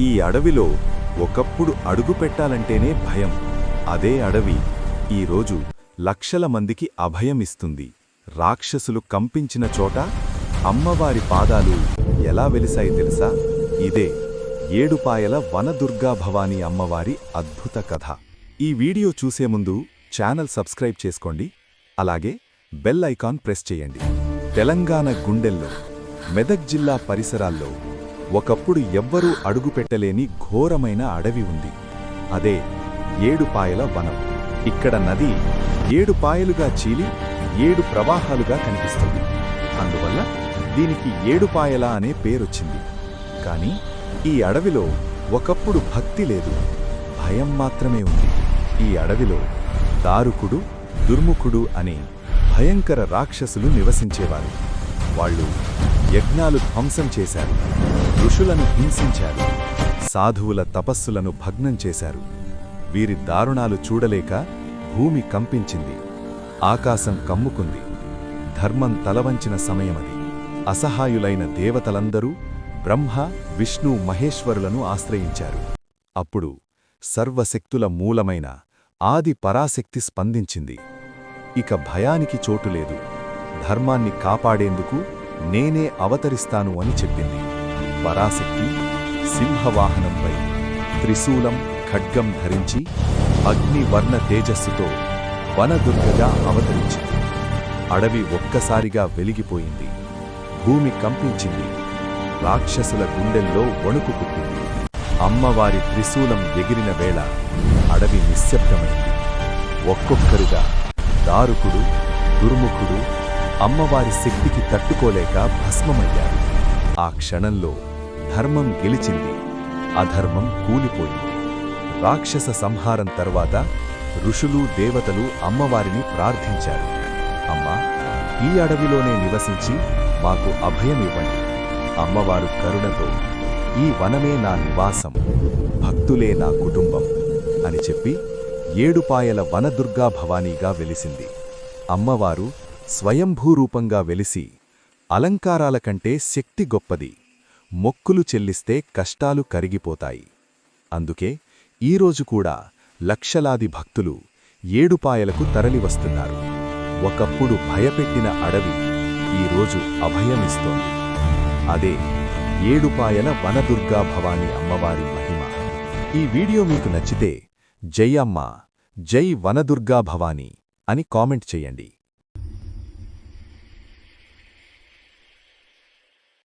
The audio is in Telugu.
ఈ అడవిలో ఒకప్పుడు అడుగుపెట్టాలంటేనే భయం. అదే అడవి ఈరోజు లక్షల మందికి అభయమిస్తుంది. రాక్షసులు కంపించిన చోట అమ్మవారి పాదాలు ఎలా వెలిశాయి తెలుసా? ఇదే ఏడుపాయల వనదుర్గా భవానీ అమ్మవారి అద్భుత కథ. ఈ వీడియో చూసే ముందు ఛానల్ సబ్స్క్రైబ్ చేసుకోండి, అలాగే బెల్ ఐకాన్ ప్రెస్ చేయండి. తెలంగాణ గుండెల్లో, మెదక్ జిల్లా పరిసరాల్లో ఒకప్పుడు ఎవ్వరూ అడుగుపెట్టలేని ఘోరమైన అడవి ఉంది. అదే ఏడుపాయల వనం. ఇక్కడ నది 7 పాయలుగా చీలి 7 ప్రవాహాలుగా కనిపిస్తుంది. అందువల్ల దీనికి ఏడుపాయల అనే పేరొచ్చింది. కాని ఈ అడవిలో ఒకప్పుడు భక్తి లేదు, భయం మాత్రమే ఉంది. ఈ అడవిలో దారుకుడు, దుర్ముఖుడు అనే భయంకర రాక్షసులు నివసించేవారు. వాళ్ళు యజ్ఞాలు ధ్వంసం చేశారు, ఋషులను హింసించారు, సాధువుల తపస్సులను భగ్నం చేశారు. వీరి దారుణాలు చూడలేక భూమి కంపించింది, ఆకాశం కమ్ముకుంది. ధర్మం తలవంచిన సమయమది. అసహాయులైన దేవతలందరూ బ్రహ్మ, విష్ణు, మహేశ్వరులను ఆశ్రయించారు. అప్పుడు సర్వశక్తుల మూలమైన ఆది పరాశక్తి స్పందించింది. ఇక భయానికి చోటులేదు, ధర్మాన్ని కాపాడేందుకు నేనే అవతరిస్తాను అని చెప్పింది. పరాశక్తి సింహవాహనంపై త్రిశూలం, ఖడ్గం ధరించి అగ్నివర్ణ తేజస్సుతో వనదుర్గగా అవతరించింది. అడవి ఒక్కసారిగా వెలిగిపోయింది, భూమి కంపించింది, రాక్షసుల గుండెల్లో వణుకు పుట్టింది. అమ్మవారి త్రిశూలం ఎగిరిన వేళ అడవి నిశ్శబ్దమైంది. ఒక్కొక్కరుగా దారుకుడు, దుర్ముఖుడు అమ్మవారి శక్తికి తట్టుకోలేక భస్మమయ్యారు. ఆ క్షణంలో ధర్మం గెలిచింది, అధర్మం కూలిపోయింది. రాక్షస సంహారం తర్వాత ఋషులు, దేవతలు అమ్మవారిని ప్రార్థించారు. అమ్మా, ఈ అడవిలోనే నివసించి మాకు అభయమివ్వండి. అమ్మవారు కరుణతో ఈ వనమే నా నివాసం, భక్తులే నా కుటుంబం అని చెప్పి ఏడుపాయల వనదుర్గా భవానీగా వెలిసింది. అమ్మవారు స్వయంభూరూపంగా వెలిసి అలంకారాల కంటే శక్తి గొప్పది. మొక్కులు చెల్లిస్తే కష్టాలు కరిగిపోతాయి. అందుకే ఈరోజు కూడా లక్షలాది భక్తులు ఏడుపాయలకు తరలివస్తున్నారు. ఒకప్పుడు భయపెట్టిన అడవి ఈరోజు అభయమిస్తోంది. అదే ఏడుపాయల వనదుర్గా భవానీ అమ్మవారి మహిమ. ఈ వీడియో మీకు నచ్చితే జై అమ్మ, జై వనదుర్గా భవానీ అని కామెంట్ చేయండి.